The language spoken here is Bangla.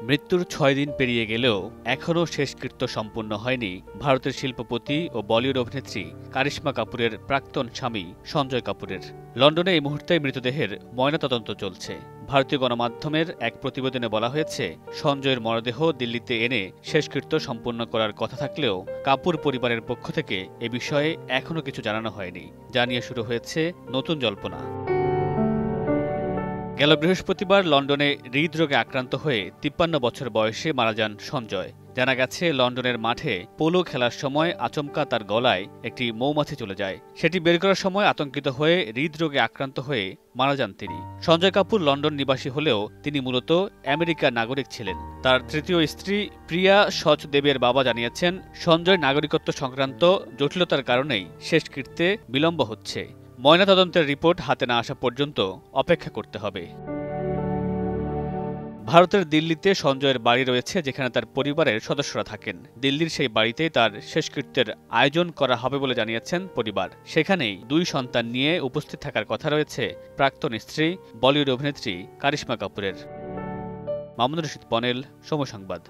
মৃত্যুর ৬ দিন পেরিয়ে গেলেও এখনও শেষকৃত্য সম্পূর্ণ হয়নি ভারতের শিল্পপতি ও বলিউড অভিনেত্রী কারিশমা কাপুরের প্রাক্তন স্বামী সঞ্জয় কাপুরের। লন্ডনে এই মুহূর্তে মৃতদেহের ময়নাতদন্ত চলছে। ভারতীয় গণমাধ্যমের এক প্রতিবেদনে বলা হয়েছে, সঞ্জয়ের মরদেহ দিল্লিতে এনে শেষকৃত্য সম্পন্ন করার কথা থাকলেও কাপুর পরিবারের পক্ষ থেকে এ বিষয়ে এখনও কিছু জানানো হয়নি। যা নিয়ে শুরু হয়েছে নতুন জল্পনা। গেল বৃহস্পতিবার লন্ডনে হৃদরোগে আক্রান্ত হয়ে ৫৩ বছর বয়সে মারা যান সঞ্জয়। জানা গেছে, লন্ডনের মাঠে পোলো খেলার সময় আচমকা তার গলায় একটি মৌমাছি চলে যায়। সেটি বের করার সময় আতঙ্কিত হয়ে হৃদরোগে আক্রান্ত হয়ে মারা যান তিনি। সঞ্জয় কাপুর লন্ডন নিবাসী হলেও তিনি মূলত আমেরিকার নাগরিক ছিলেন। তার তৃতীয় স্ত্রী প্রিয়া সচদেবের বাবা জানিয়েছেন, সঞ্জয় নাগরিকত্ব সংক্রান্ত জটিলতার কারণেই শেষকৃত্যে বিলম্ব হচ্ছে। ময়নাতদন্তের রিপোর্ট হাতে না আসা পর্যন্ত অপেক্ষা করতে হবে। ভারতের দিল্লিতে সঞ্জয়ের বাড়ি রয়েছে, যেখানে তার পরিবারের সদস্যরা থাকেন। দিল্লির সেই বাড়িতেই তার শেষকৃত্যের আয়োজন করা হবে বলে জানিয়েছেন পরিবার। সেখানেই ২ সন্তান নিয়ে উপস্থিত থাকার কথা রয়েছে প্রাক্তন স্ত্রী বলিউড অভিনেত্রী কারিশমা কাপুরের। মামুনুর রশিদ পনেল, সময় সংবাদ।